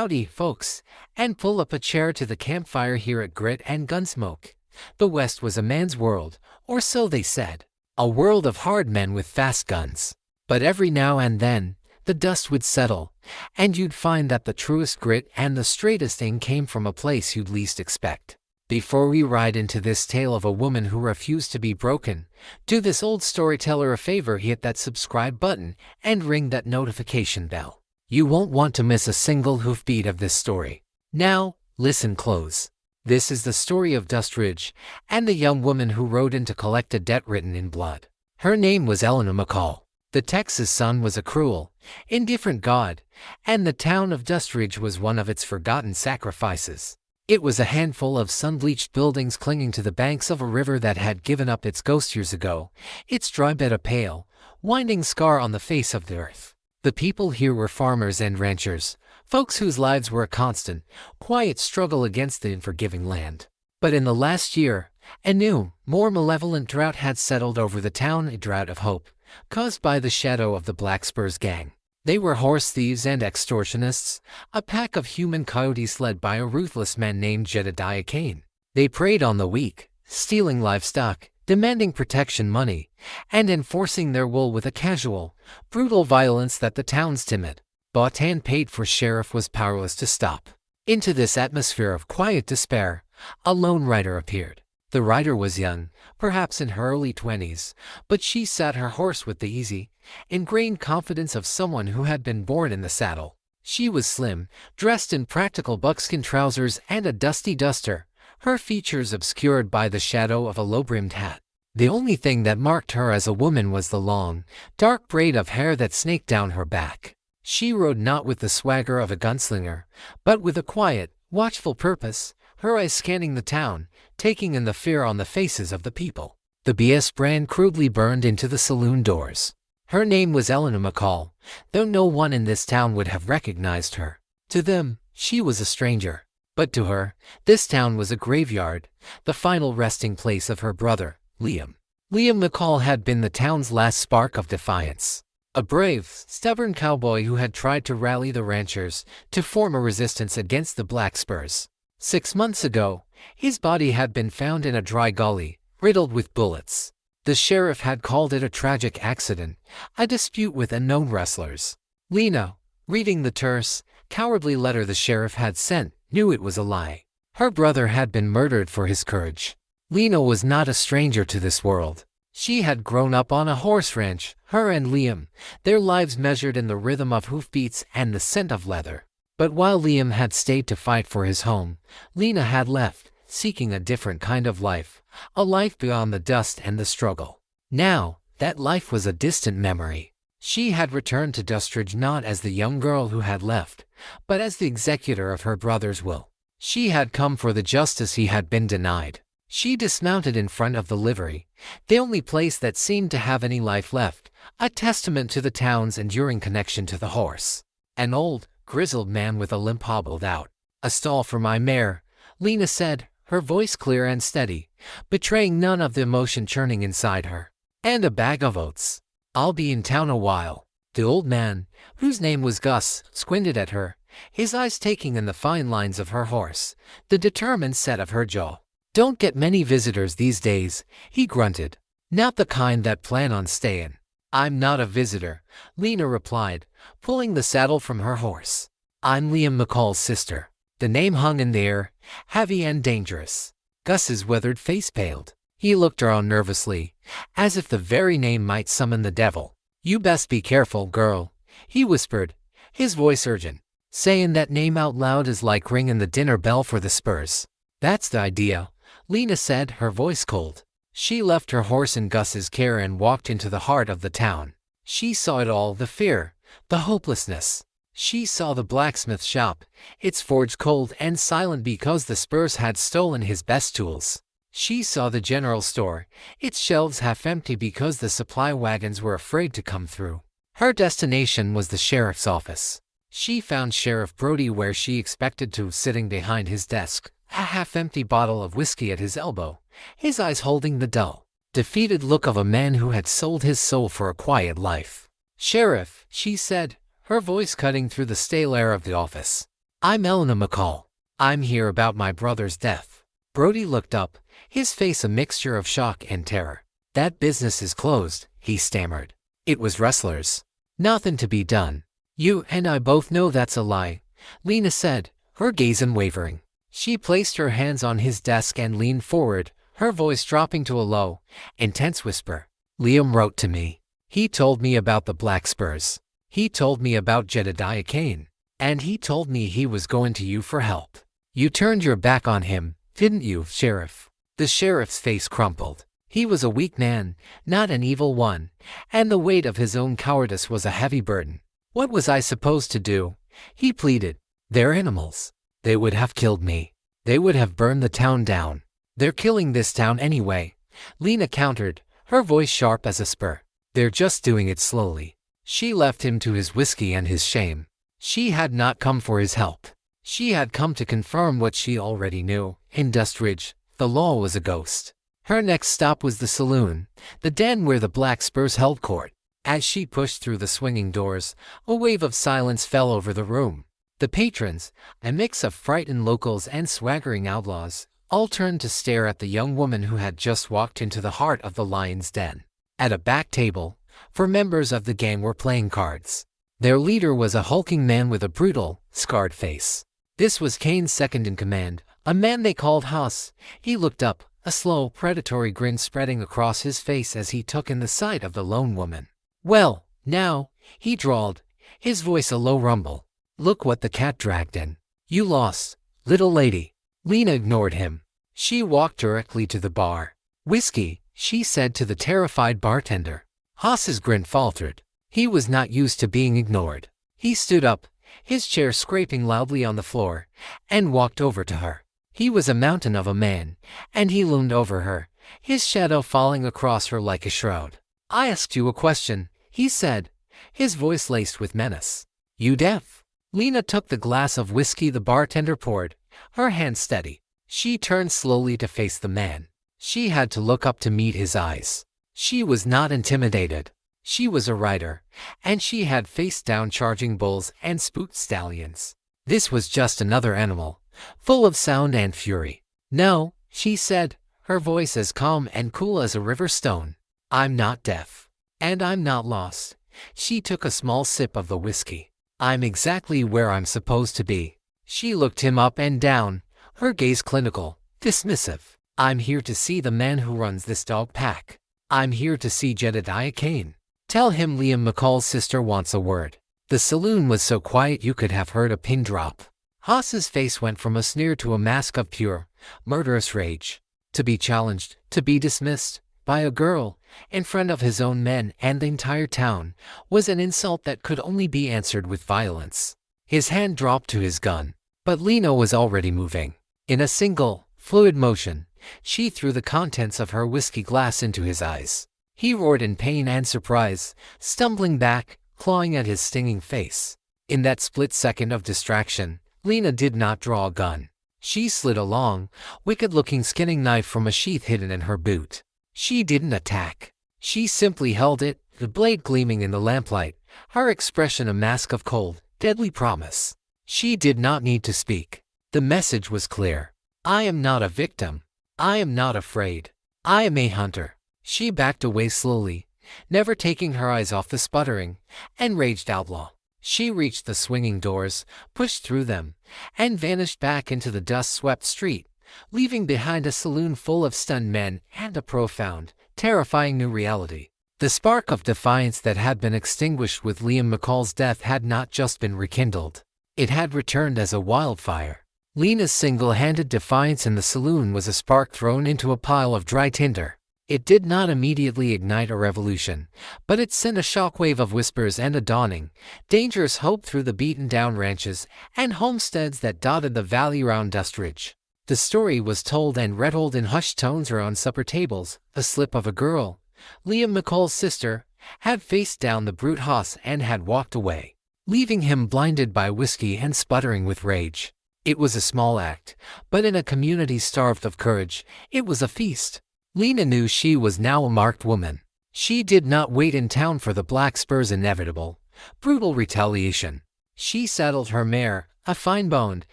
Howdy, folks, and pull up a chair to the campfire here at Grit and Gunsmoke. The West was a man's world, or so they said. A world of hard men with fast guns. But every now and then, the dust would settle, and you'd find that the truest grit and the straightest thing came from a place you'd least expect. Before we ride into this tale of a woman who refused to be broken, do this old storyteller a favor, hit that subscribe button and ring that notification bell. You won't want to miss a single hoofbeat of this story. Now, listen close. This is the story of Dustridge and the young woman who rode in to collect a debt written in blood. Her name was Eleanor McCall. The Texas sun was a cruel, indifferent god, and the town of Dustridge was one of its forgotten sacrifices. It was a handful of sun-bleached buildings clinging to the banks of a river that had given up its ghost years ago, its dry bed a pale, winding scar on the face of the earth. The people here were farmers and ranchers, folks whose lives were a constant, quiet struggle against the unforgiving land. But in the last year, a new, more malevolent drought had settled over the town, a drought of hope, caused by the shadow of the Black Spurs gang. They were horse thieves and extortionists, a pack of human coyotes led by a ruthless man named Jedediah Kane. They preyed on the weak, stealing livestock, demanding protection money, and enforcing their will with a casual, brutal violence that the town's timid, bought and paid for sheriff was powerless to stop. Into this atmosphere of quiet despair, a lone rider appeared. The rider was young, perhaps in her early 20s, but she sat her horse with the easy, ingrained confidence of someone who had been born in the saddle. She was slim, dressed in practical buckskin trousers and a dusty duster, her features obscured by the shadow of a low-brimmed hat. The only thing that marked her as a woman was the long, dark braid of hair that snaked down her back. She rode not with the swagger of a gunslinger, but with a quiet, watchful purpose, her eyes scanning the town, taking in the fear on the faces of the people. The BS brand crudely burned into the saloon doors. Her name was Eleanor McCall, though no one in this town would have recognized her. To them, she was a stranger. But to her, this town was a graveyard, the final resting place of her brother, Liam. Liam McCall had been the town's last spark of defiance. A brave, stubborn cowboy who had tried to rally the ranchers to form a resistance against the Black Spurs. 6 months ago, his body had been found in a dry gully, riddled with bullets. The sheriff had called it a tragic accident, a dispute with unknown rustlers. Lena, reading the terse, cowardly letter the sheriff had sent, knew it was a lie. Her brother had been murdered for his courage. Lena was not a stranger to this world. She had grown up on a horse ranch, her and Liam, their lives measured in the rhythm of hoofbeats and the scent of leather. But while Liam had stayed to fight for his home, Lena had left, seeking a different kind of life, a life beyond the dust and the struggle. Now, that life was a distant memory. She had returned to Dustridge not as the young girl who had left, but as the executor of her brother's will. She had come for the justice he had been denied. She dismounted in front of the livery, the only place that seemed to have any life left, a testament to the town's enduring connection to the horse. An old, grizzled man with a limp hobbled out. "A stall for my mare," Lena said, her voice clear and steady, betraying none of the emotion churning inside her. "And a bag of oats. I'll be in town a while." The old man, whose name was Gus, squinted at her, his eyes taking in the fine lines of her horse, the determined set of her jaw. "Don't get many visitors these days," he grunted. "Not the kind that plan on staying." "I'm not a visitor," Lena replied, pulling the saddle from her horse. "I'm Liam McCall's sister." The name hung in the air, heavy and dangerous. Gus's weathered face paled. He looked around nervously, as if the very name might summon the devil. "You best be careful, girl," he whispered, his voice urgent. "Saying that name out loud is like ringing the dinner bell for the Spurs." "That's the idea," Lena said, her voice cold. She left her horse in Gus's care and walked into the heart of the town. She saw it all, the fear, the hopelessness. She saw the blacksmith shop, its forge cold and silent because the Spurs had stolen his best tools. She saw the general store, its shelves half empty because the supply wagons were afraid to come through. Her destination was the sheriff's office. She found Sheriff Brody where she expected to, sitting behind his desk, a half-empty bottle of whiskey at his elbow, his eyes holding the dull, defeated look of a man who had sold his soul for a quiet life. "Sheriff," she said, her voice cutting through the stale air of the office. I'm Elena McCall. I'm here about my brother's death. Brody looked up, his face a mixture of shock and terror. That business is closed, he stammered. It was Wrestlers. Nothing to be done. You and I both know that's a lie, Lena said, her gaze unwavering. She placed her hands on his desk and leaned forward, her voice dropping to a low, intense whisper. Liam wrote to me. He told me about the Black Spurs. He told me about Jedediah Kane. And he told me he was going to you for help. You turned your back on him, didn't you, Sheriff? The sheriff's face crumpled. He was a weak man, not an evil one, and the weight of his own cowardice was a heavy burden. What was I supposed to do? He pleaded. They're animals. They would have killed me. They would have burned the town down. They're killing this town anyway, Lena countered, her voice sharp as a spur. They're just doing it slowly. She left him to his whiskey and his shame. She had not come for his help. She had come to confirm what she already knew. In Dustridge, the law was a ghost. Her next stop was the saloon, the den where the Black Spurs held court. As she pushed through the swinging doors, a wave of silence fell over the room. The patrons, a mix of frightened locals and swaggering outlaws, all turned to stare at the young woman who had just walked into the heart of the lion's den. At a back table, 4 members of the gang were playing cards. Their leader was a hulking man with a brutal, scarred face. This was Kane's second in command, a man they called Haas. He looked up, a slow, predatory grin spreading across his face as he took in the sight of the lone woman. Well, now, he drawled, his voice a low rumble. Look what the cat dragged in. You lost, little lady. Lena ignored him. She walked directly to the bar. Whiskey, she said to the terrified bartender. Haas's grin faltered. He was not used to being ignored. He stood up, his chair scraping loudly on the floor, and walked over to her. He was a mountain of a man, and he loomed over her, his shadow falling across her like a shroud. I asked you a question, he said, his voice laced with menace. You deaf? Lena took the glass of whiskey the bartender poured, her hand steady. She turned slowly to face the man. She had to look up to meet his eyes. She was not intimidated. She was a rider, and she had faced down charging bulls and spooked stallions. This was just another animal, full of sound and fury. No, she said, her voice as calm and cool as a river stone. I'm not deaf. And I'm not lost. She took a small sip of the whiskey. I'm exactly where I'm supposed to be. She looked him up and down, her gaze clinical, dismissive. I'm here to see the man who runs this dog pack. I'm here to see Jedediah Kane. Tell him Liam McCall's sister wants a word. The saloon was so quiet you could have heard a pin drop. Haas's face went from a sneer to a mask of pure, murderous rage. To be challenged, to be dismissed, by a girl, in front of his own men and the entire town, was an insult that could only be answered with violence. His hand dropped to his gun, but Lena was already moving. In a single, fluid motion, she threw the contents of her whiskey glass into his eyes. He roared in pain and surprise, stumbling back, clawing at his stinging face. In that split second of distraction, Lena did not draw a gun. She slid a long, wicked-looking skinning knife from a sheath hidden in her boot. She didn't attack. She simply held it, the blade gleaming in the lamplight, her expression a mask of cold, deadly promise. She did not need to speak. The message was clear. I am not a victim. I am not afraid. I am a hunter. She backed away slowly, never taking her eyes off the sputtering, enraged outlaw. She reached the swinging doors, pushed through them, and vanished back into the dust-swept street, leaving behind a saloon full of stunned men and a profound, terrifying new reality. The spark of defiance that had been extinguished with Liam McCall's death had not just been rekindled. It had returned as a wildfire. Lena's single-handed defiance in the saloon was a spark thrown into a pile of dry tinder. It did not immediately ignite a revolution, but it sent a shockwave of whispers and a dawning, dangerous hope through the beaten-down ranches and homesteads that dotted the valley round Dustridge. The story was told and retold in hushed tones around supper tables. A slip of a girl, Liam McCall's sister, had faced down the brute Haas and had walked away, leaving him blinded by whiskey and sputtering with rage. It was a small act, but in a community starved of courage, it was a feast. Lena knew she was now a marked woman. She did not wait in town for the Black Spurs' inevitable, brutal retaliation. She saddled her mare, a fine-boned,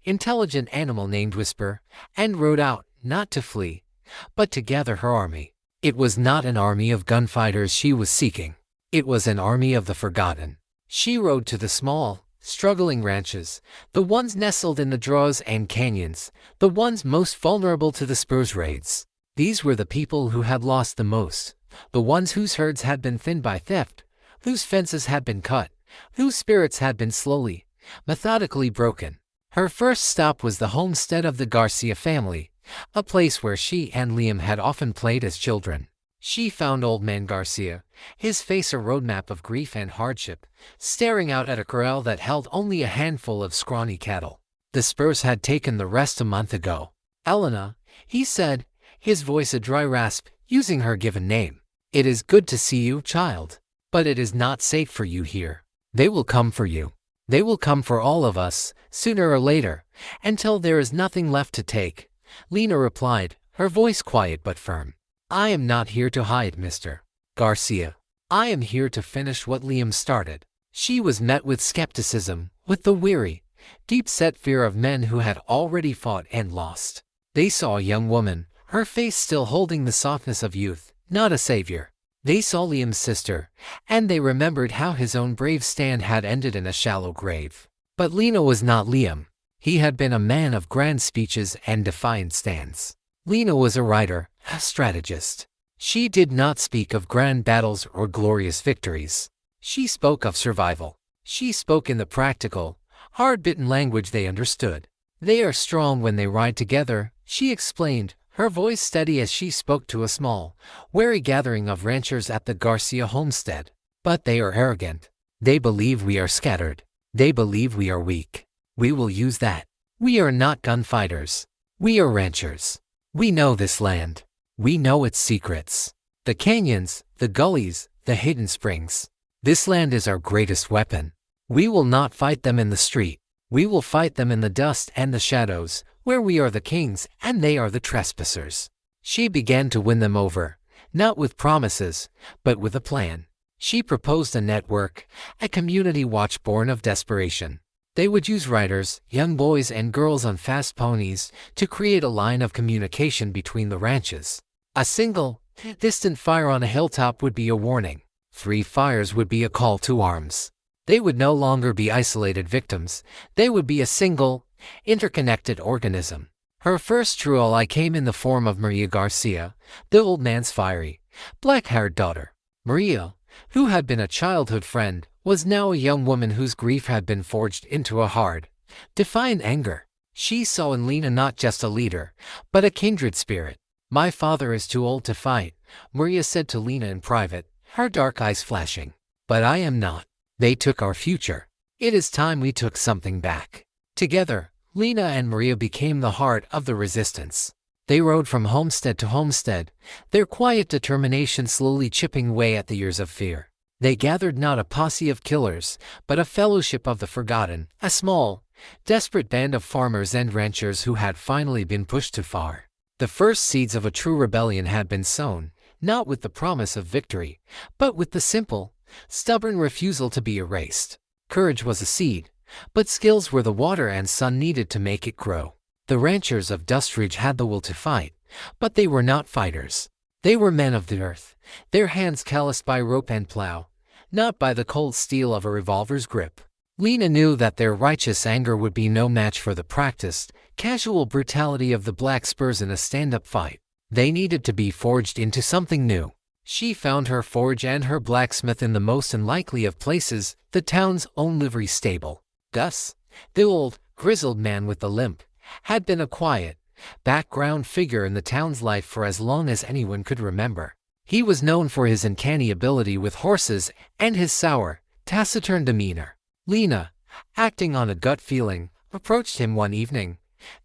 intelligent animal named Whisper, and rode out, not to flee, but to gather her army. It was not an army of gunfighters she was seeking. It was an army of the forgotten. She rode to the small, struggling ranches, the ones nestled in the draws and canyons, the ones most vulnerable to the Spurs' raids. These were the people who had lost the most, the ones whose herds had been thinned by theft, whose fences had been cut, whose spirits had been slowly, methodically broken. Her first stop was the homestead of the Garcia family, a place where she and Liam had often played as children. She found old man Garcia, his face a roadmap of grief and hardship, staring out at a corral that held only a handful of scrawny cattle. The Spurs had taken the rest a month ago. "Elena," he said, his voice a dry rasp, using her given name. "It is good to see you, child. But it is not safe for you here. They will come for you. They will come for all of us, sooner or later, until there is nothing left to take." Lena replied, her voice quiet but firm. "I am not here to hide, Mr. Garcia. I am here to finish what Liam started." She was met with skepticism, with the weary, deep-set fear of men who had already fought and lost. They saw a young woman, her face still holding the softness of youth, not a savior. They saw Liam's sister, and they remembered how his own brave stand had ended in a shallow grave. But Lena was not Liam. He had been a man of grand speeches and defiant stands. Lena was a writer, a strategist. She did not speak of grand battles or glorious victories. She spoke of survival. She spoke in the practical, hard-bitten language they understood. "They are strong when they ride together," she explained, her voice steady as she spoke to a small, wary gathering of ranchers at the Garcia homestead. "But they are arrogant. They believe we are scattered. They believe we are weak. We will use that. We are not gunfighters. We are ranchers. We know this land. We know its secrets. The canyons, the gullies, the hidden springs. This land is our greatest weapon. We will not fight them in the street. We will fight them in the dust and the shadows, where we are the kings and they are the trespassers." She began to win them over, not with promises, but with a plan. She proposed a network, a community watch born of desperation. They would use riders, young boys and girls on fast ponies, to create a line of communication between the ranches. A single, distant fire on a hilltop would be a warning. 3 fires would be a call to arms. They would no longer be isolated victims. They would be a single, interconnected organism. Her first true ally came in the form of Maria Garcia, the old man's fiery, black-haired daughter. Maria, who had been a childhood friend, was now a young woman whose grief had been forged into a hard, defiant anger. She saw in Lena not just a leader, but a kindred spirit. "My father is too old to fight," Maria said to Lena in private, her dark eyes flashing. "But I am not. They took our future. It is time we took something back." Together, Lena and Maria became the heart of the resistance. They rode from homestead to homestead, their quiet determination slowly chipping away at the years of fear. They gathered not a posse of killers, but a fellowship of the forgotten, a small, desperate band of farmers and ranchers who had finally been pushed too far. The first seeds of a true rebellion had been sown, not with the promise of victory, but with the simple, stubborn refusal to be erased. Courage was a seed, but skills were the water and sun needed to make it grow. The ranchers of Dust Ridge had the will to fight, but they were not fighters. They were men of the earth, their hands calloused by rope and plow, not by the cold steel of a revolver's grip. Lena knew that their righteous anger would be no match for the practiced, casual brutality of the Black Spurs in a stand-up fight. They needed to be forged into something new. She found her forge and her blacksmith in the most unlikely of places, the town's own livery stable. Gus, the old, grizzled man with the limp, had been a quiet, background figure in the town's life for as long as anyone could remember. He was known for his uncanny ability with horses and his sour, taciturn demeanor. Lena, acting on a gut feeling, approached him one evening,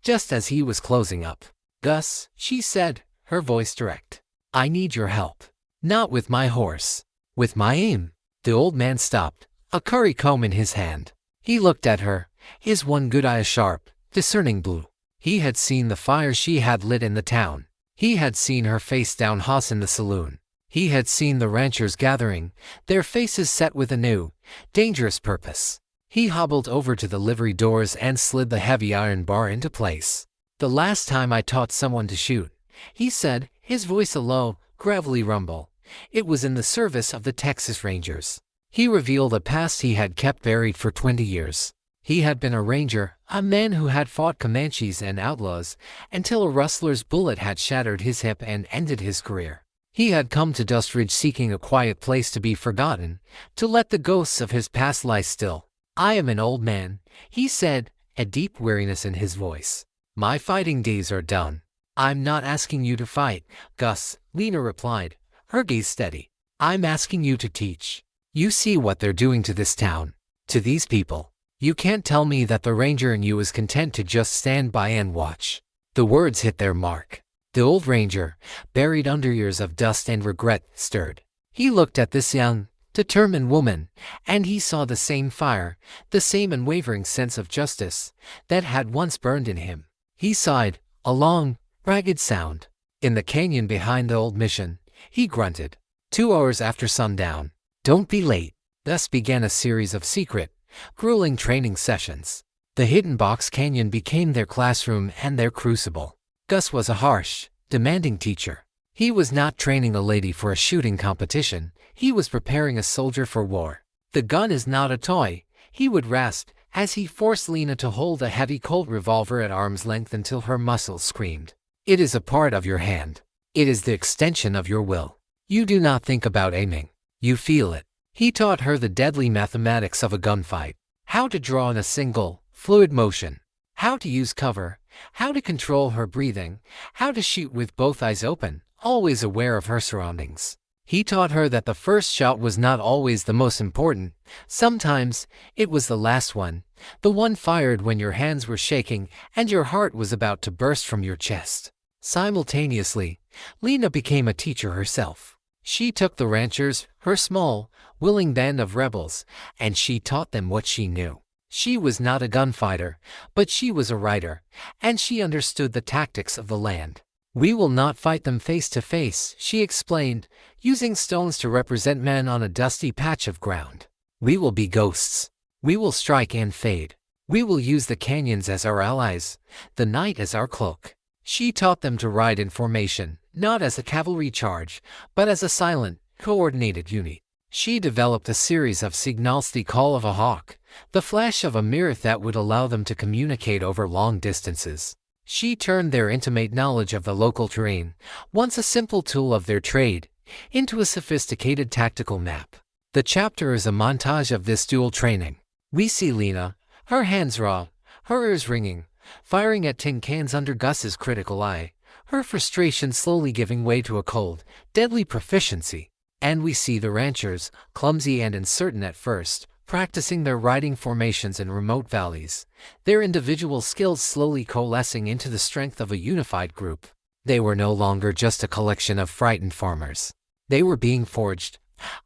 just as he was closing up. "Gus," she said, her voice direct, "I need your help. Not with my horse. With my aim." The old man stopped, a curry comb in his hand. He looked at her, his one good eye a sharp, discerning blue. He had seen the fire she had lit in the town. He had seen her face down Haas in the saloon. He had seen the ranchers gathering, their faces set with a new, dangerous purpose. He hobbled over to the livery doors and slid the heavy iron bar into place. "The last time I taught someone to shoot," he said, his voice a low, gravelly rumble, "it was in the service of the Texas Rangers." He revealed a past he had kept buried for 20 years. He had been a ranger, a man who had fought Comanches and outlaws, until a rustler's bullet had shattered his hip and ended his career. He had come to Dust Ridge seeking a quiet place to be forgotten, to let the ghosts of his past lie still. "I am an old man," he said, a deep weariness in his voice. "My fighting days are done." "I'm not asking you to fight, Gus," Lena replied, her gaze steady. "I'm asking you to teach. You see what they're doing to this town, to these people. You can't tell me that the ranger in you is content to just stand by and watch." The words hit their mark. The old ranger, buried under years of dust and regret, stirred. He looked at this young, determined woman, and he saw the same fire, the same unwavering sense of justice, that had once burned in him. He sighed, a long, ragged sound. In the canyon behind the old mission, he grunted. 2 hours after sundown. "Don't be late." Thus began a series of secret, grueling training sessions. The Hidden Box Canyon became their classroom and their crucible. Gus was a harsh, demanding teacher. He was not training a lady for a shooting competition, he was preparing a soldier for war. "The gun is not a toy," he would rasp, as he forced Lena to hold a heavy Colt revolver at arm's length until her muscles screamed. "It is a part of your hand. It is the extension of your will. You do not think about aiming. You feel it." He taught her the deadly mathematics of a gunfight. How to draw in a single, fluid motion. How to use cover. How to control her breathing. How to shoot with both eyes open, always aware of her surroundings. He taught her that the first shot was not always the most important. Sometimes, it was the last one. The one fired when your hands were shaking and your heart was about to burst from your chest. Simultaneously, Lena became a teacher herself. She took the ranchers, her small, willing band of rebels, and she taught them what she knew. She was not a gunfighter, but she was a writer, and she understood the tactics of the land. "We will not fight them face to face," she explained, using stones to represent men on a dusty patch of ground. "We will be ghosts. We will strike and fade. We will use the canyons as our allies, the night as our cloak." She taught them to ride in formation, not as a cavalry charge, but as a silent, coordinated unit. She developed a series of signals, the call of a hawk, the flash of a mirror that would allow them to communicate over long distances. She turned their intimate knowledge of the local terrain, once a simple tool of their trade, into a sophisticated tactical map. The chapter is a montage of this dual training. We see Lena, her hands raw, her ears ringing, firing at tin cans under Gus's critical eye, her frustration slowly giving way to a cold, deadly proficiency. And we see the ranchers, clumsy and uncertain at first, practicing their riding formations in remote valleys, their individual skills slowly coalescing into the strength of a unified group. They were no longer just a collection of frightened farmers. They were being forged,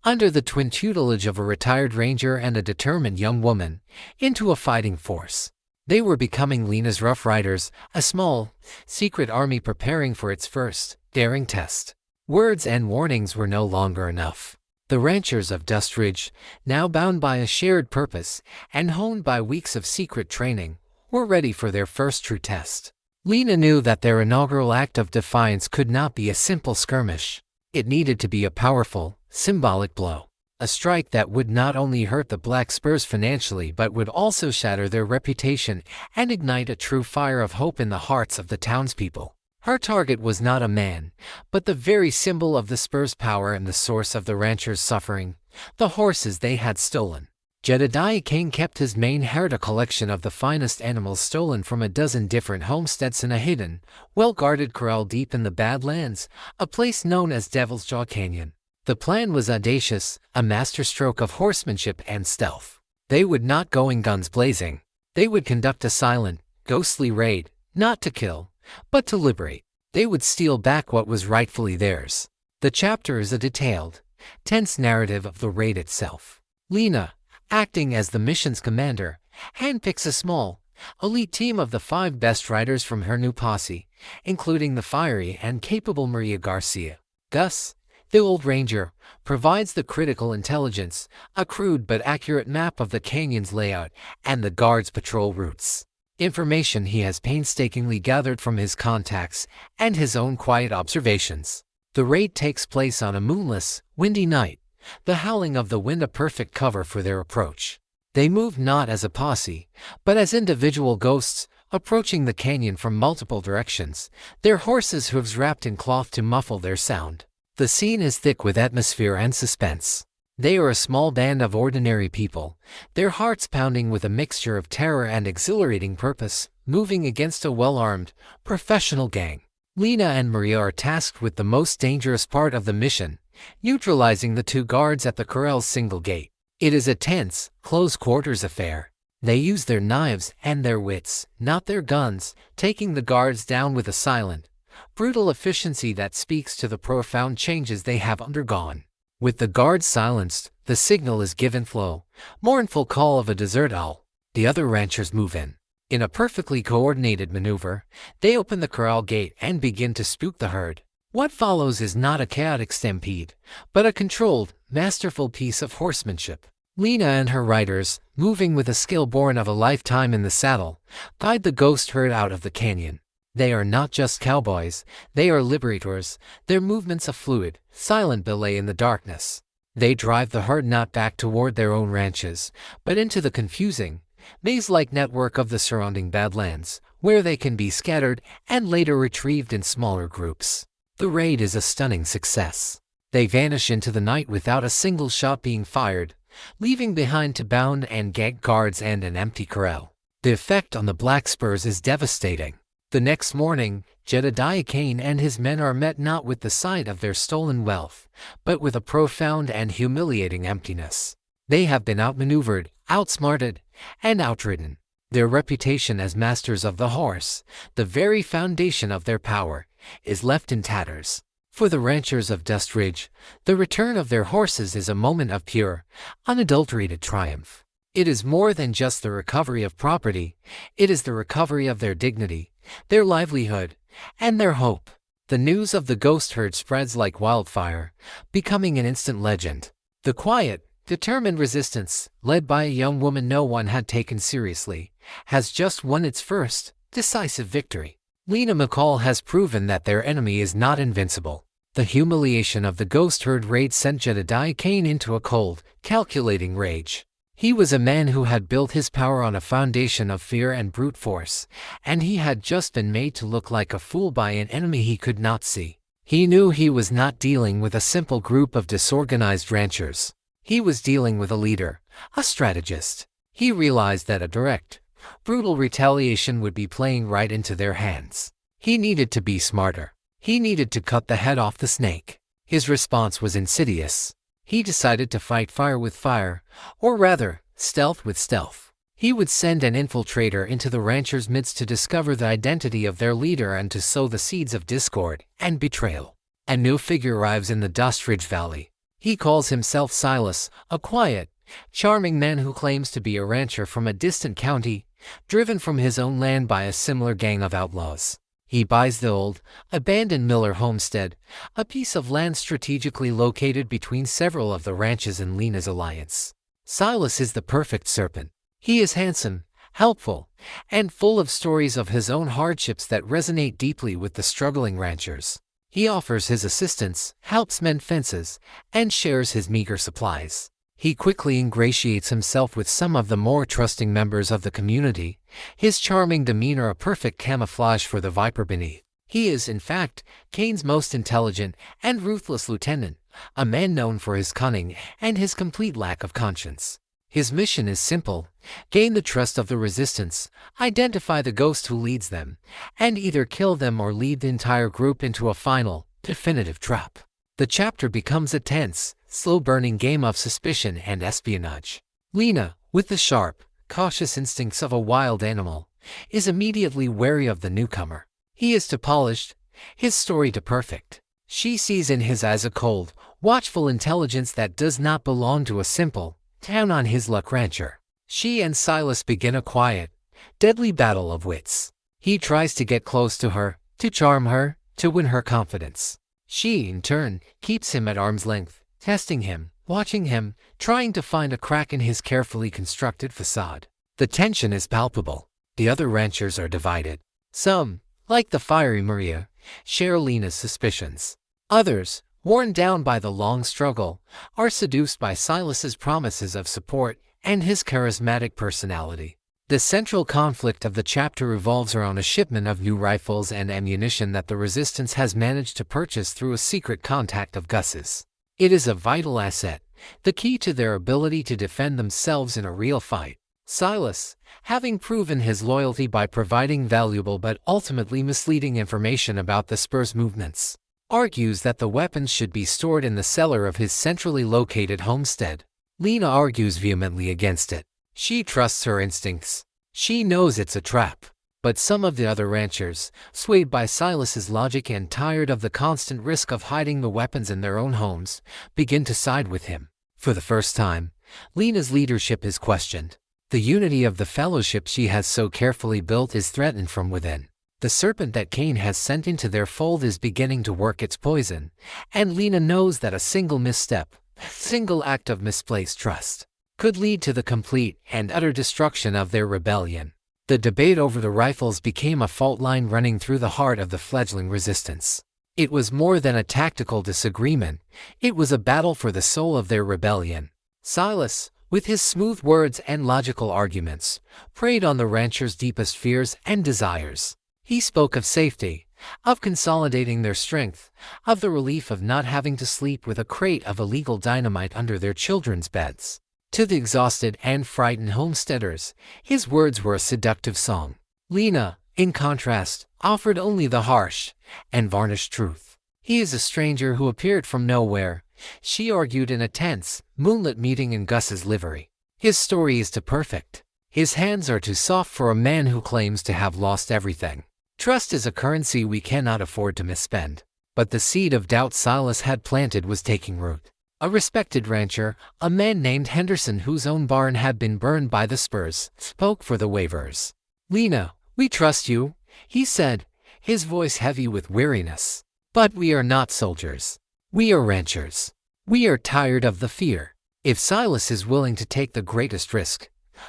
under the twin tutelage of a retired ranger and a determined young woman, into a fighting force. They were becoming Lena's Rough Riders, a small, secret army preparing for its first, daring test. Words and warnings were no longer enough. The ranchers of Dust Ridge, now bound by a shared purpose and honed by weeks of secret training, were ready for their first true test. Lena knew that their inaugural act of defiance could not be a simple skirmish. It needed to be a powerful, symbolic blow. A strike that would not only hurt the Black Spurs financially but would also shatter their reputation and ignite a true fire of hope in the hearts of the townspeople. Her target was not a man, but the very symbol of the Spurs' power and the source of the ranchers' suffering, the horses they had stolen. Jedediah King kept his main herd, a collection of the finest animals stolen from a dozen different homesteads in a hidden, well-guarded corral deep in the Badlands, a place known as Devil's Jaw Canyon. The plan was audacious, a masterstroke of horsemanship and stealth. They would not go in guns blazing. They would conduct a silent, ghostly raid, not to kill, but to liberate. They would steal back what was rightfully theirs. The chapter is a detailed, tense narrative of the raid itself. Lena, acting as the mission's commander, handpicks a small, elite team of the 5 best riders from her new posse, including the fiery and capable Maria Garcia. Gus, The old ranger provides the critical intelligence, a crude but accurate map of the canyon's layout and the guard's patrol routes. Information he has painstakingly gathered from his contacts and his own quiet observations. The raid takes place on a moonless, windy night, the howling of the wind a perfect cover for their approach. They move not as a posse, but as individual ghosts, approaching the canyon from multiple directions, their horses' hooves wrapped in cloth to muffle their sound. The scene is thick with atmosphere and suspense. They are a small band of ordinary people, their hearts pounding with a mixture of terror and exhilarating purpose, moving against a well-armed, professional gang. Lena and Maria are tasked with the most dangerous part of the mission, neutralizing the two guards at the corral's single gate. It is a tense, close-quarters affair. They use their knives and their wits, not their guns, taking the guards down with a silent, brutal efficiency that speaks to the profound changes they have undergone. With the guards silenced, the signal is given flow, mournful call of a desert owl. The other ranchers move in. In a perfectly coordinated maneuver, they open the corral gate and begin to spook the herd. What follows is not a chaotic stampede, but a controlled, masterful piece of horsemanship. Lena and her riders, moving with a skill born of a lifetime in the saddle, guide the ghost herd out of the canyon. They are not just cowboys, they are liberators, their movements a fluid, silent ballet in the darkness. They drive the herd not back toward their own ranches, but into the confusing, maze-like network of the surrounding badlands, where they can be scattered and later retrieved in smaller groups. The raid is a stunning success. They vanish into the night without a single shot being fired, leaving behind to bound and gagged guards and an empty corral. The effect on the Black Spurs is devastating. The next morning, Jedediah Kane and his men are met not with the sight of their stolen wealth, but with a profound and humiliating emptiness. They have been outmaneuvered, outsmarted, and outridden. Their reputation as masters of the horse, the very foundation of their power, is left in tatters. For the ranchers of Dust Ridge, the return of their horses is a moment of pure, unadulterated triumph. It is more than just the recovery of property, it is the recovery of their dignity, their livelihood, and their hope. The news of the ghost herd spreads like wildfire, becoming an instant legend. The quiet, determined resistance, led by a young woman no one had taken seriously, has just won its first, decisive victory. Lena McCall has proven that their enemy is not invincible. The humiliation of the ghost herd raid sent Jedediah Kane into a cold, calculating rage. He was a man who had built his power on a foundation of fear and brute force, and he had just been made to look like a fool by an enemy he could not see. He knew he was not dealing with a simple group of disorganized ranchers. He was dealing with a leader, a strategist. He realized that a direct, brutal retaliation would be playing right into their hands. He needed to be smarter. He needed to cut the head off the snake. His response was insidious. He decided to fight fire with fire, or rather, stealth with stealth. He would send an infiltrator into the ranchers' midst to discover the identity of their leader and to sow the seeds of discord and betrayal. A new figure arrives in the Dust Ridge Valley. He calls himself Silas, a quiet, charming man who claims to be a rancher from a distant county, driven from his own land by a similar gang of outlaws. He buys the old, abandoned Miller homestead, a piece of land strategically located between several of the ranches in Lena's alliance. Silas is the perfect serpent. He is handsome, helpful, and full of stories of his own hardships that resonate deeply with the struggling ranchers. He offers his assistance, helps mend fences, and shares his meager supplies. He quickly ingratiates himself with some of the more trusting members of the community, his charming demeanor a perfect camouflage for the viper beneath. He is, in fact, Kane's most intelligent and ruthless lieutenant, a man known for his cunning and his complete lack of conscience. His mission is simple: gain the trust of the resistance, identify the ghost who leads them, and either kill them or lead the entire group into a final, definitive trap. The chapter becomes a tense, slow-burning game of suspicion and espionage. Lena, with the sharp, cautious instincts of a wild animal, is immediately wary of the newcomer. He is too polished, his story too perfect. She sees in his eyes a cold, watchful intelligence that does not belong to a simple, down-on-his-luck rancher. She and Silas begin a quiet, deadly battle of wits. He tries to get close to her, to charm her, to win her confidence. She, in turn, keeps him at arm's length, testing him, watching him, trying to find a crack in his carefully constructed facade. The tension is palpable. The other ranchers are divided. Some, like the fiery Maria, share Lena's suspicions. Others, worn down by the long struggle, are seduced by Silas's promises of support and his charismatic personality. The central conflict of the chapter revolves around a shipment of new rifles and ammunition that the Resistance has managed to purchase through a secret contact of Gus's. It is a vital asset, the key to their ability to defend themselves in a real fight. Silas, having proven his loyalty by providing valuable but ultimately misleading information about the Spurs' movements, argues that the weapons should be stored in the cellar of his centrally located homestead. Lena argues vehemently against it. She trusts her instincts. She knows it's a trap. But some of the other ranchers, swayed by Silas's logic and tired of the constant risk of hiding the weapons in their own homes, begin to side with him. For the first time, Lena's leadership is questioned. The unity of the fellowship she has so carefully built is threatened from within. The serpent that Cain has sent into their fold is beginning to work its poison, and Lena knows that a single misstep, single act of misplaced trust, could lead to the complete and utter destruction of their rebellion. The debate over the rifles became a fault line running through the heart of the fledgling Resistance. It was more than a tactical disagreement, it was a battle for the soul of their rebellion. Silas, with his smooth words and logical arguments, preyed on the ranchers' deepest fears and desires. He spoke of safety, of consolidating their strength, of the relief of not having to sleep with a crate of illegal dynamite under their children's beds. To the exhausted and frightened homesteaders, his words were a seductive song. Lena, in contrast, offered only the harsh and varnished truth. He is a stranger who appeared from nowhere, she argued in a tense, moonlit meeting in Gus's livery. His story is too perfect. His hands are too soft for a man who claims to have lost everything. Trust is a currency we cannot afford to misspend. But the seed of doubt Silas had planted was taking root. A respected rancher, a man named Henderson whose own barn had been burned by the Spurs, spoke for the waverers. "Lena, we trust you," he said, his voice heavy with weariness. "But we are not soldiers. We are ranchers. We are tired of the fear. If Silas is willing to take the greatest risk,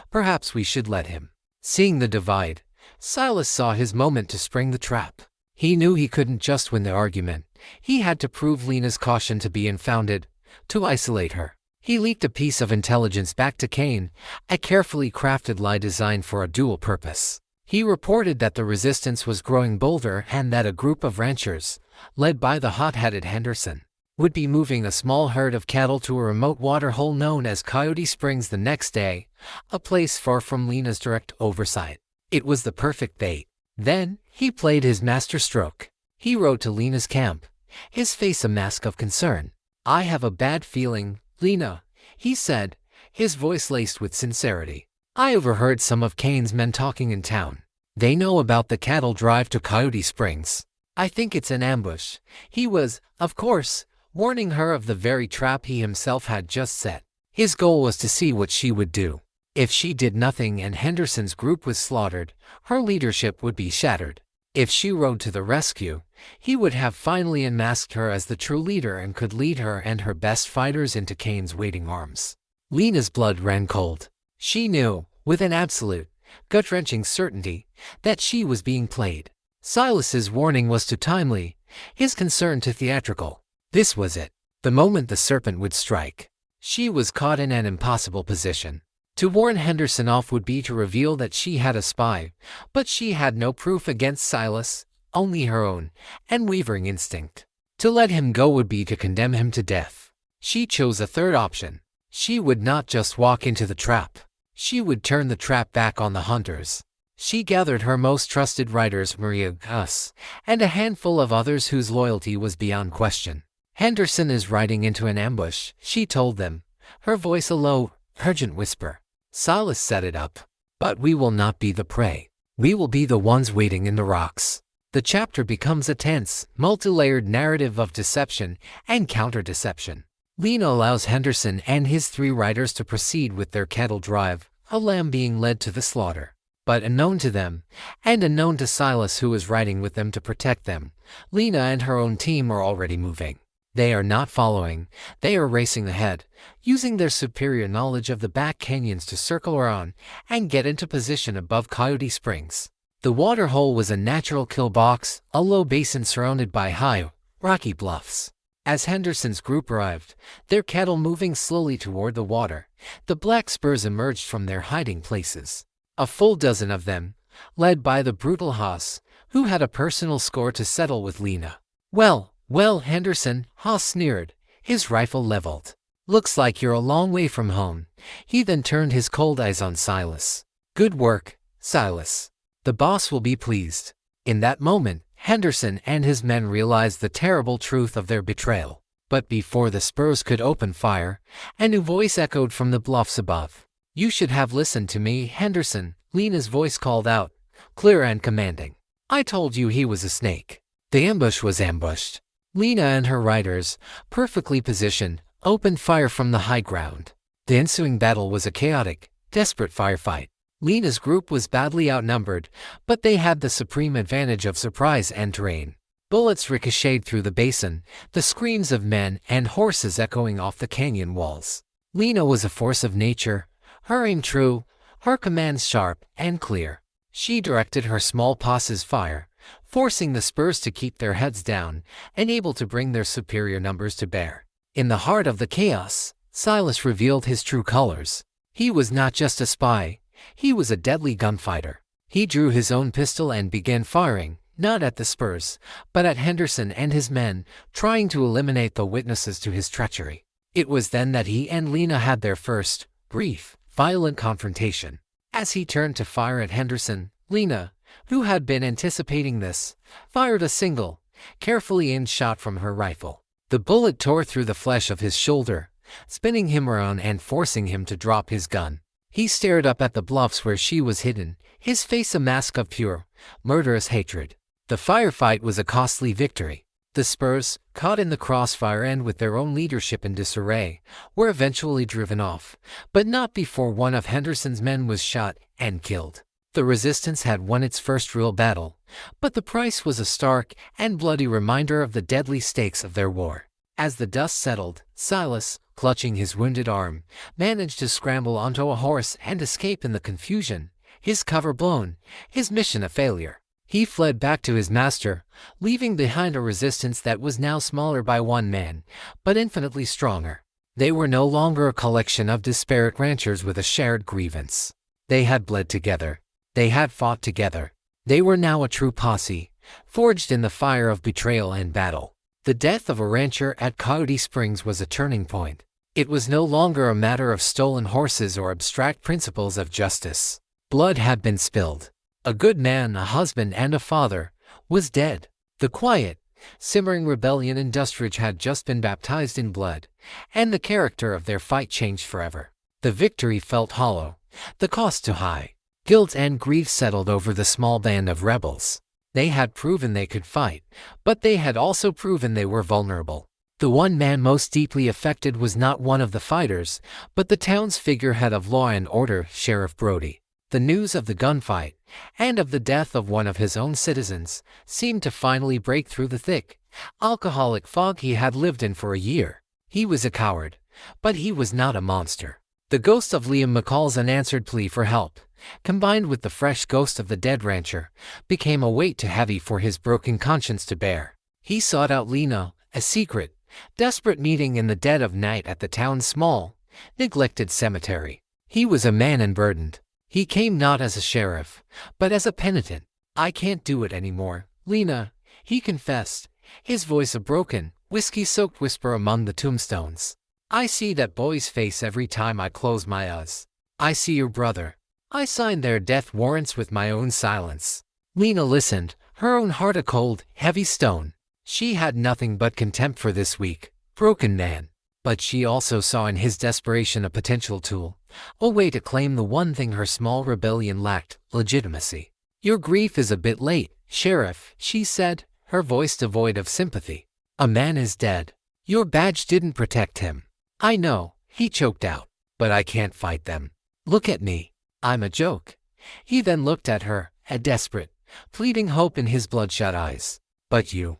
perhaps we should let him." Seeing the divide, Silas saw his moment to spring the trap. He knew he couldn't just win the argument. He had to prove Lena's caution to be unfounded, to isolate her. He leaked a piece of intelligence back to Cain, a carefully crafted lie designed for a dual purpose. He reported that the Resistance was growing bolder and that a group of ranchers, led by the hot-headed Henderson, would be moving a small herd of cattle to a remote waterhole known as Coyote Springs the next day, a place far from Lena's direct oversight. It was the perfect bait. Then, he played his master stroke. He rode to Lena's camp, his face a mask of concern. "I have a bad feeling, Lena," he said, his voice laced with sincerity. "I overheard some of Cain's men talking in town. They know about the cattle drive to Coyote Springs. I think it's an ambush." He was, of course, warning her of the very trap he himself had just set. His goal was to see what she would do. If she did nothing and Henderson's group was slaughtered, her leadership would be shattered. If she rode to the rescue, he would have finally unmasked her as the true leader and could lead her and her best fighters into Cain's waiting arms. Lena's blood ran cold. She knew, with an absolute, gut-wrenching certainty, that she was being played. Silas's warning was too timely, his concern too theatrical. This was it, the moment the serpent would strike. She was caught in an impossible position. To warn Henderson off would be to reveal that she had a spy, but she had no proof against Silas, only her own unwavering instinct. To let him go would be to condemn him to death. She chose a third option. She would not just walk into the trap. She would turn the trap back on the hunters. She gathered her most trusted riders, Maria, Gus, and a handful of others whose loyalty was beyond question. "Henderson is riding into an ambush," she told them, her voice a low, urgent whisper. "Silas set it up. But we will not be the prey. We will be the ones waiting in the rocks." The chapter becomes a tense, multi-layered narrative of deception and counter-deception. Lena allows Henderson and his 3 riders to proceed with their cattle drive, a lamb being led to the slaughter. But unknown to them, and unknown to Silas who was riding with them to protect them, Lena and her own team are already moving. They are not following, they are racing ahead, using their superior knowledge of the back canyons to circle around and get into position above Coyote Springs. The water hole was a natural kill box, a low basin surrounded by high, rocky bluffs. As Henderson's group arrived, their cattle moving slowly toward the water, the black spurs emerged from their hiding places. A full dozen of them, led by the brutal Haas, who had a personal score to settle with Lena. Well, Henderson, Haas sneered, his rifle leveled. Looks like you're a long way from home. He then turned his cold eyes on Silas. Good work, Silas. The boss will be pleased. In that moment, Henderson and his men realized the terrible truth of their betrayal. But before the Spurs could open fire, a new voice echoed from the bluffs above. You should have listened to me, Henderson, Lena's voice called out, clear and commanding. I told you he was a snake. The ambush was ambushed. Lena and her riders, perfectly positioned, opened fire from the high ground. The ensuing battle was a chaotic, desperate firefight. Lena's group was badly outnumbered, but they had the supreme advantage of surprise and terrain. Bullets ricocheted through the basin, the screams of men and horses echoing off the canyon walls. Lena was a force of nature, her aim true, her commands sharp and clear. She directed her small posse's fire, forcing the Spurs to keep their heads down and able to bring their superior numbers to bear. In the heart of the chaos, Silas revealed his true colors. He was not just a spy. He was a deadly gunfighter. He drew his own pistol and began firing, not at the Spurs, but at Henderson and his men, trying to eliminate the witnesses to his treachery. It was then that he and Lena had their first, brief, violent confrontation. As he turned to fire at Henderson, Lena, who had been anticipating this, fired a single, carefully aimed shot from her rifle. The bullet tore through the flesh of his shoulder, spinning him around and forcing him to drop his gun. He stared up at the bluffs where she was hidden, his face a mask of pure, murderous hatred. The firefight was a costly victory. The Spurs, caught in the crossfire and with their own leadership in disarray, were eventually driven off, but not before one of Henderson's men was shot and killed. The resistance had won its first real battle, but the price was a stark and bloody reminder of the deadly stakes of their war. As the dust settled, Silas, clutching his wounded arm, managed to scramble onto a horse and escape in the confusion, his cover blown, his mission a failure. He fled back to his master, leaving behind a resistance that was now smaller by one man, but infinitely stronger. They were no longer a collection of disparate ranchers with a shared grievance. They had bled together. They had fought together. They were now a true posse, forged in the fire of betrayal and battle. The death of a rancher at Coyote Springs was a turning point. It was no longer a matter of stolen horses or abstract principles of justice. Blood had been spilled. A good man, a husband and a father, was dead. The quiet, simmering rebellion in Dustridge had just been baptized in blood, and the character of their fight changed forever. The victory felt hollow, the cost too high. Guilt and grief settled over the small band of rebels. They had proven they could fight, but they had also proven they were vulnerable. The one man most deeply affected was not one of the fighters, but the town's figurehead of law and order, Sheriff Brody. The news of the gunfight, and of the death of one of his own citizens, seemed to finally break through the thick, alcoholic fog he had lived in for a year. He was a coward, but he was not a monster. The ghost of Liam McCall's unanswered plea for help, combined with the fresh ghost of the dead rancher, became a weight too heavy for his broken conscience to bear. He sought out Lena, a secret, desperate meeting in the dead of night at the town's small, neglected cemetery. He was a man unburdened. He came not as a sheriff, but as a penitent. I can't do it anymore, Lena, he confessed, his voice a broken, whiskey-soaked whisper among the tombstones. I see that boy's face every time I close my eyes. I see your brother. I signed their death warrants with my own silence. Lena listened, her own heart a cold, heavy stone. She had nothing but contempt for this weak, broken man. But she also saw in his desperation a potential tool, a way to claim the one thing her small rebellion lacked, legitimacy. Your grief is a bit late, Sheriff, she said, her voice devoid of sympathy. A man is dead. Your badge didn't protect him. I know, he choked out, but I can't fight them. Look at me. I'm a joke. He then looked at her, desperate, pleading hope in his bloodshot eyes. But you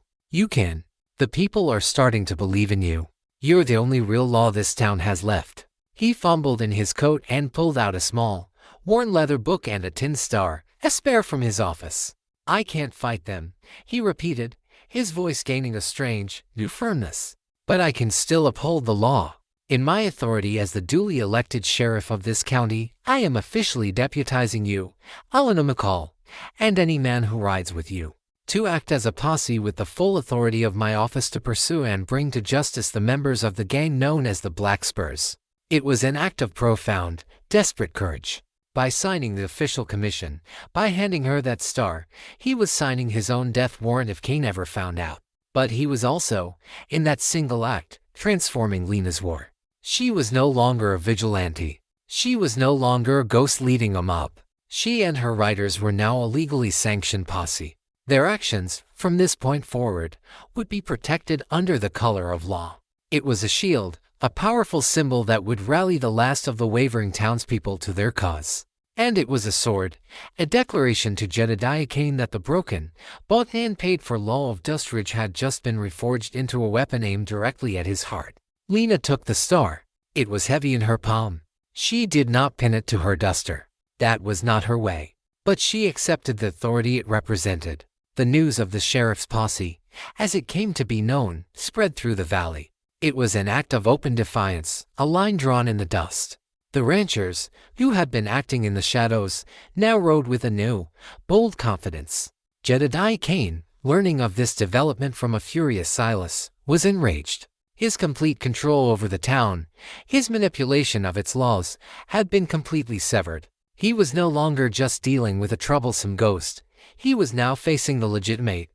can. The people are starting to believe in you. You're the only real law this town has left. He fumbled in his coat and pulled out a small, worn leather book and a tin star, a spare from his office. I can't fight them, he repeated, his voice gaining a strange, new firmness. But I can still uphold the law. In my authority as the duly elected sheriff of this county, I am officially deputizing you, Alana McCall, and any man who rides with you, to act as a posse with the full authority of my office to pursue and bring to justice the members of the gang known as the Black Spurs. It was an act of profound, desperate courage. By signing the official commission, by handing her that star, he was signing his own death warrant if Kane ever found out. But he was also, in that single act, transforming Lena's war. She was no longer a vigilante. She was no longer a ghost leading a mob. She and her riders were now a legally sanctioned posse. Their actions, from this point forward, would be protected under the color of law. It was a shield, a powerful symbol that would rally the last of the wavering townspeople to their cause. And it was a sword, a declaration to Jedediah Kane that the broken, bought and paid for law of Dustridge had just been reforged into a weapon aimed directly at his heart. Lena took the star. It was heavy in her palm. She did not pin it to her duster. That was not her way. But she accepted the authority it represented. The news of the sheriff's posse, as it came to be known, spread through the valley. It was an act of open defiance, a line drawn in the dust. The ranchers, who had been acting in the shadows, now rode with a new, bold confidence. Jedediah Kane, learning of this development from a furious Silas, was enraged. His complete control over the town, his manipulation of its laws, had been completely severed. He was no longer just dealing with a troublesome ghost. He was now facing the legitimate,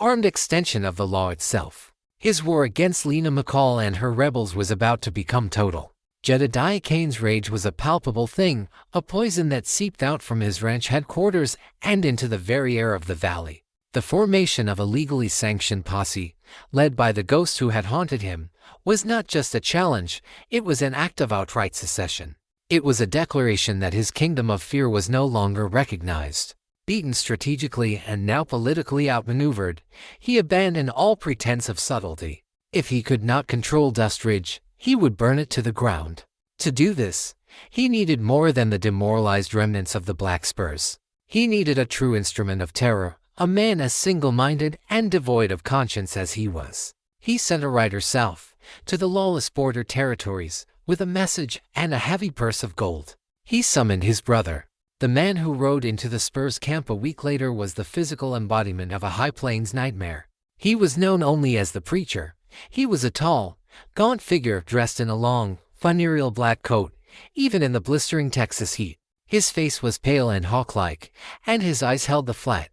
armed extension of the law itself. His war against Lena McCall and her rebels was about to become total. Jedediah Kane's rage was a palpable thing, a poison that seeped out from his ranch headquarters and into the very air of the valley. The formation of a legally sanctioned posse, led by the ghost who had haunted him, was not just a challenge, it was an act of outright secession. It was a declaration that his kingdom of fear was no longer recognized. Beaten strategically and now politically outmaneuvered, he abandoned all pretense of subtlety. If he could not control Dustridge, he would burn it to the ground. To do this, he needed more than the demoralized remnants of the Black Spurs. He needed a true instrument of terror, a man as single-minded and devoid of conscience as he was. He sent a rider south, to the lawless border territories, with a message and a heavy purse of gold. He summoned his brother. The man who rode into the Spurs camp a week later was the physical embodiment of a High Plains nightmare. He was known only as the Preacher. He was a tall, gaunt figure dressed in a long, funereal black coat, even in the blistering Texas heat. His face was pale and hawk-like, and his eyes held the flat,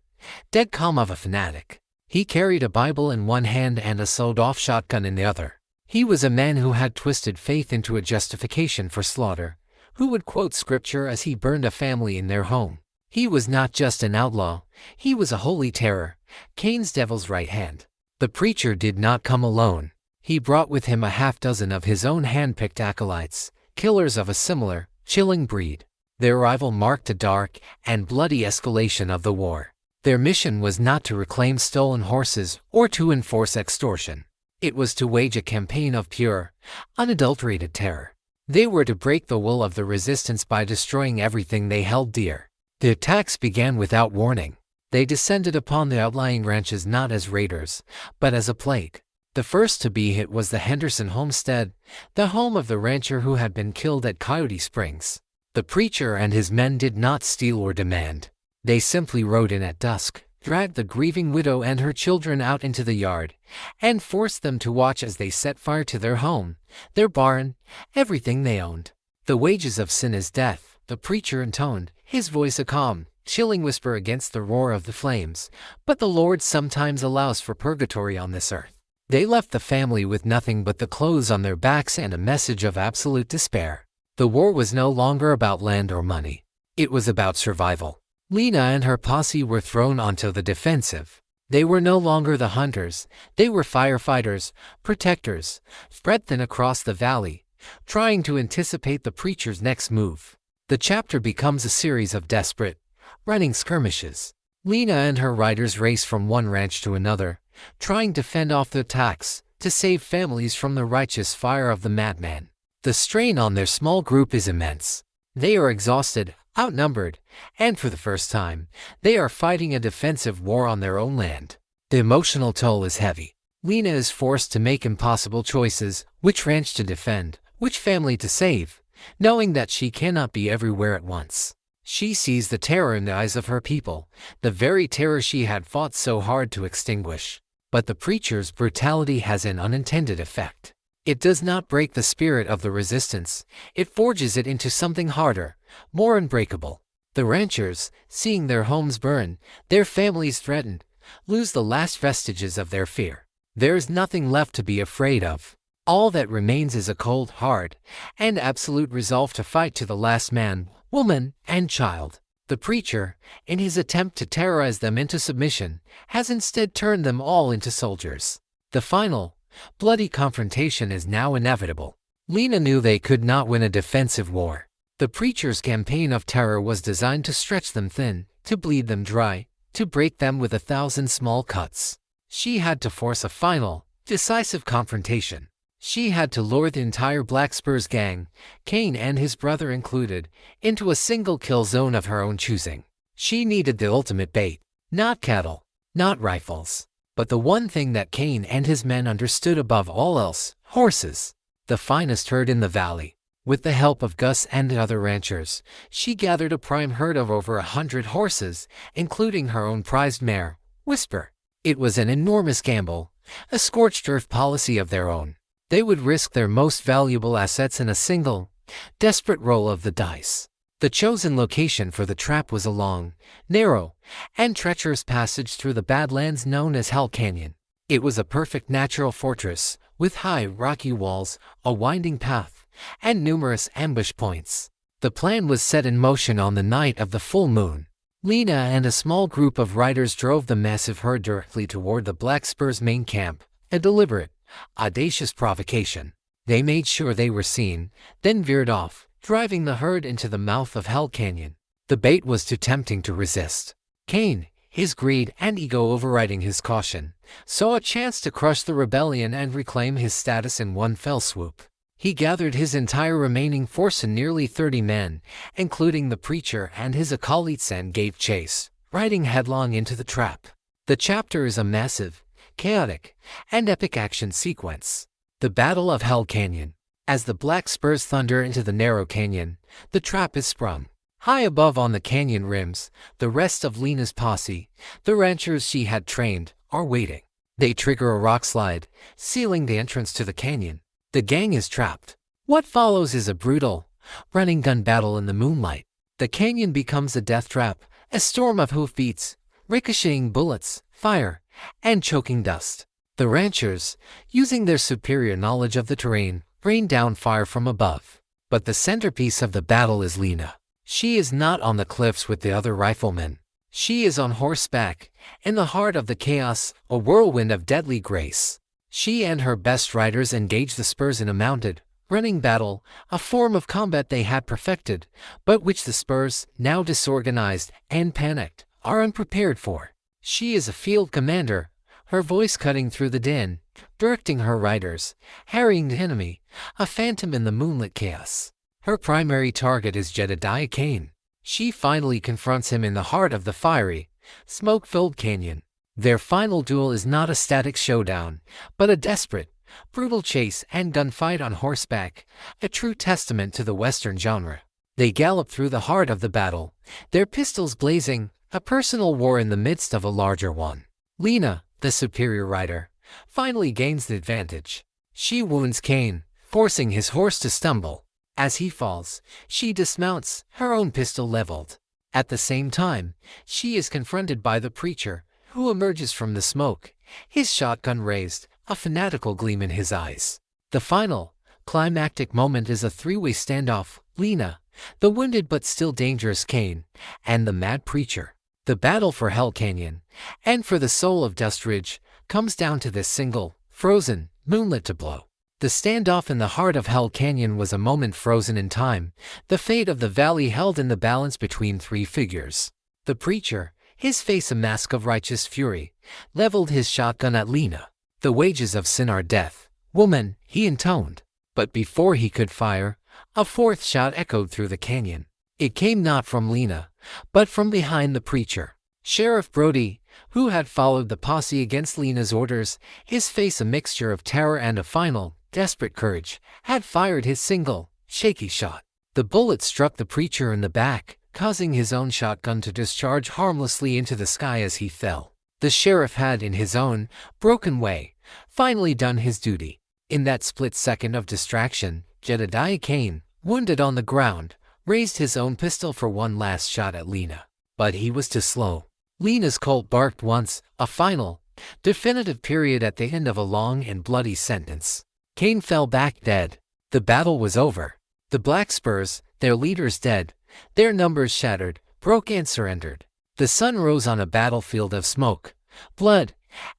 dead calm of a fanatic. He carried a Bible in one hand and a sawed-off shotgun in the other. He was a man who had twisted faith into a justification for slaughter, who would quote scripture as he burned a family in their home. He was not just an outlaw, he was a holy terror, Cain's devil's right hand. The Preacher did not come alone. He brought with him a half-dozen of his own hand-picked acolytes, killers of a similar, chilling breed. Their arrival marked a dark and bloody escalation of the war. Their mission was not to reclaim stolen horses or to enforce extortion. It was to wage a campaign of pure, unadulterated terror. They were to break the will of the resistance by destroying everything they held dear. The attacks began without warning. They descended upon the outlying ranches not as raiders, but as a plague. The first to be hit was the Henderson homestead, the home of the rancher who had been killed at Coyote Springs. The Preacher and his men did not steal or demand. They simply rode in at dusk, dragged the grieving widow and her children out into the yard, and forced them to watch as they set fire to their home, their barn, everything they owned. The wages of sin is death, the Preacher intoned, his voice a calm, chilling whisper against the roar of the flames, but the Lord sometimes allows for purgatory on this earth. They left the family with nothing but the clothes on their backs and a message of absolute despair. The war was no longer about land or money. It was about survival. Lena and her posse were thrown onto the defensive. They were no longer the hunters, they were firefighters, protectors, spread thin across the valley, trying to anticipate the Preacher's next move. The chapter becomes a series of desperate, running skirmishes. Lena and her riders race from one ranch to another, trying to fend off the attacks, to save families from the righteous fire of the madman. The strain on their small group is immense. They are exhausted, outnumbered, and for the first time, they are fighting a defensive war on their own land. The emotional toll is heavy. Lena is forced to make impossible choices, which ranch to defend, which family to save, knowing that she cannot be everywhere at once. She sees the terror in the eyes of her people, the very terror she had fought so hard to extinguish. But the preacher's brutality has an unintended effect. It does not break the spirit of the resistance, it forges it into something harder, more unbreakable. The ranchers, seeing their homes burn, their families threatened, lose the last vestiges of their fear. There is nothing left to be afraid of. All that remains is a cold, hard, and absolute resolve to fight to the last man, woman, and child. The preacher, in his attempt to terrorize them into submission, has instead turned them all into soldiers. The final, bloody confrontation is now inevitable. Lena knew they could not win a defensive war. The preacher's campaign of terror was designed to stretch them thin, to bleed them dry, to break them with 1,000 small cuts. She had to force a final, decisive confrontation. She had to lure the entire Black Spurs gang, Cain and his brother included, into a single kill zone of her own choosing. She needed the ultimate bait, not cattle, not rifles, but the one thing that Cain and his men understood above all else, horses. The finest herd in the valley. With the help of Gus and the other ranchers, she gathered a prime herd of over 100 horses, including her own prized mare, Whisper. It was an enormous gamble, a scorched earth policy of their own. They would risk their most valuable assets in a single, desperate roll of the dice. The chosen location for the trap was a long, narrow, and treacherous passage through the Badlands known as Hell Canyon. It was a perfect natural fortress, with high, rocky walls, a winding path, and numerous ambush points. The plan was set in motion on the night of the full moon. Lena and a small group of riders drove the massive herd directly toward the Black Spurs' main camp, a deliberate, audacious provocation. They made sure they were seen, then veered off, driving the herd into the mouth of Hell Canyon. The bait was too tempting to resist. Cain, his greed and ego overriding his caution, saw a chance to crush the rebellion and reclaim his status in one fell swoop. He gathered his entire remaining force in nearly 30 men, including the preacher and his acolytes, and gave chase, riding headlong into the trap. The chapter is a massive, chaotic, and epic action sequence. The Battle of Hell Canyon. As the Black Spurs thunder into the narrow canyon, the trap is sprung. High above on the canyon rims, the rest of Lena's posse, the ranchers she had trained, are waiting. They trigger a rock slide, sealing the entrance to the canyon. The gang is trapped. What follows is a brutal, running gun battle in the moonlight. The canyon becomes a death trap, a storm of hoofbeats, ricocheting bullets, fire, and choking dust. The ranchers, using their superior knowledge of the terrain, rain down fire from above. But the centerpiece of the battle is Lena. She is not on the cliffs with the other riflemen. She is on horseback, in the heart of the chaos, a whirlwind of deadly grace. She and her best riders engage the Spurs in a mounted, running battle, a form of combat they had perfected, but which the Spurs, now disorganized and panicked, are unprepared for. She is a field commander, her voice cutting through the din, directing her riders, harrying the enemy, a phantom in the moonlit chaos. Her primary target is Jedediah Cain. She finally confronts him in the heart of the fiery, smoke-filled canyon. Their final duel is not a static showdown, but a desperate, brutal chase and gunfight on horseback, a true testament to the Western genre. They gallop through the heart of the battle, their pistols blazing, a personal war in the midst of a larger one. Lena, the superior rider, finally gains the advantage. She wounds Cain, forcing his horse to stumble. As he falls, she dismounts, her own pistol leveled. At the same time, she is confronted by the preacher, who emerges from the smoke, his shotgun raised, a fanatical gleam in his eyes. The final, climactic moment is a three-way standoff, Lena, the wounded but still dangerous Cain, and the mad preacher. The battle for Hell Canyon, and for the soul of Dust Ridge, comes down to this single, frozen, moonlit tableau. The The standoff in the heart of Hell Canyon was a moment frozen in time, the fate of the valley held in the balance between three figures. The preacher, his face a mask of righteous fury, leveled his shotgun at Lena. "The wages of sin are death, woman," he intoned. But before he could fire, a fourth shot echoed through the canyon. It came not from Lena, but from behind the preacher. Sheriff Brody, who had followed the posse against Lena's orders, his face a mixture of terror and a final, desperate courage, had fired his single, shaky shot. The bullet struck the preacher in the back, causing his own shotgun to discharge harmlessly into the sky as he fell. The sheriff had, in his own, broken way, finally done his duty. In that split second of distraction, Jedediah Kane, wounded on the ground, raised his own pistol for one last shot at Lena. But he was too slow. Lena's Colt barked once, a final, definitive period at the end of a long and bloody sentence. Kane fell back dead. The battle was over. The Black Spurs, their leaders dead, their numbers shattered, broke and surrendered. The sun rose on a battlefield of smoke, blood,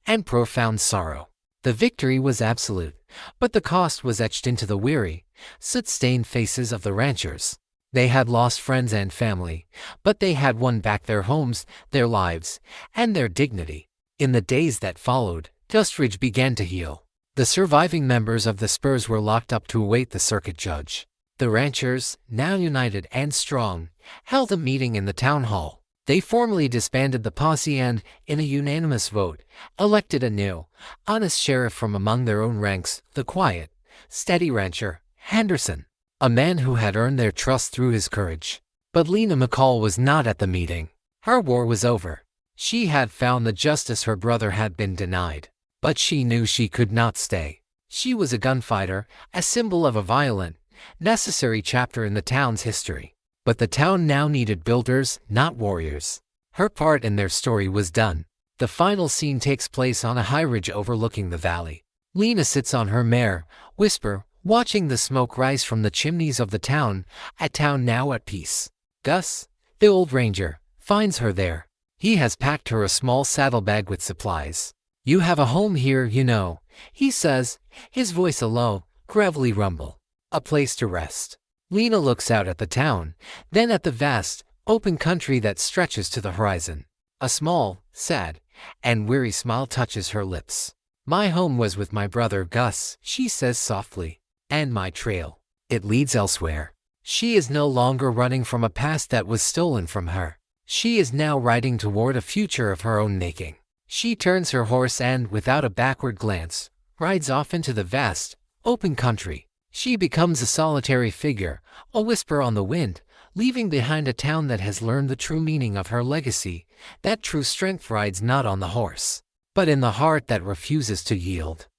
and profound sorrow. The victory was absolute, but the cost was etched into the weary, soot-stained faces of the ranchers. They had lost friends and family, but they had won back their homes, their lives, and their dignity. In the days that followed, Dust Ridge began to heal. The surviving members of the Spurs were locked up to await the circuit judge. The ranchers, now united and strong, held a meeting in the town hall. They formally disbanded the posse and, in a unanimous vote, elected a new, honest sheriff from among their own ranks, the quiet, steady rancher, Henderson, a man who had earned their trust through his courage. But Lena McCall was not at the meeting. Her war was over. She had found the justice her brother had been denied. But she knew she could not stay. She was a gunfighter, a symbol of a violent, necessary chapter in the town's history. But the town now needed builders, not warriors. Her part in their story was done. The final scene takes place on a high ridge overlooking the valley. Lena sits on her mare, whisper, watching the smoke rise from the chimneys of the town, a town now at peace. Gus, the old ranger, finds her there. He has packed her a small saddlebag with supplies. "You have a home here, you know," he says, his voice a low, gravelly rumble. "A place to rest." Lena looks out at the town, then at the vast, open country that stretches to the horizon. A small, sad, and weary smile touches her lips. "My home was with my brother Gus," she says softly. "And my trail. It leads elsewhere." She is no longer running from a past that was stolen from her. She is now riding toward a future of her own making. She turns her horse and, without a backward glance, rides off into the vast, open country. She becomes a solitary figure, a whisper on the wind, leaving behind a town that has learned the true meaning of her legacy, that true strength rides not on the horse, but in the heart that refuses to yield.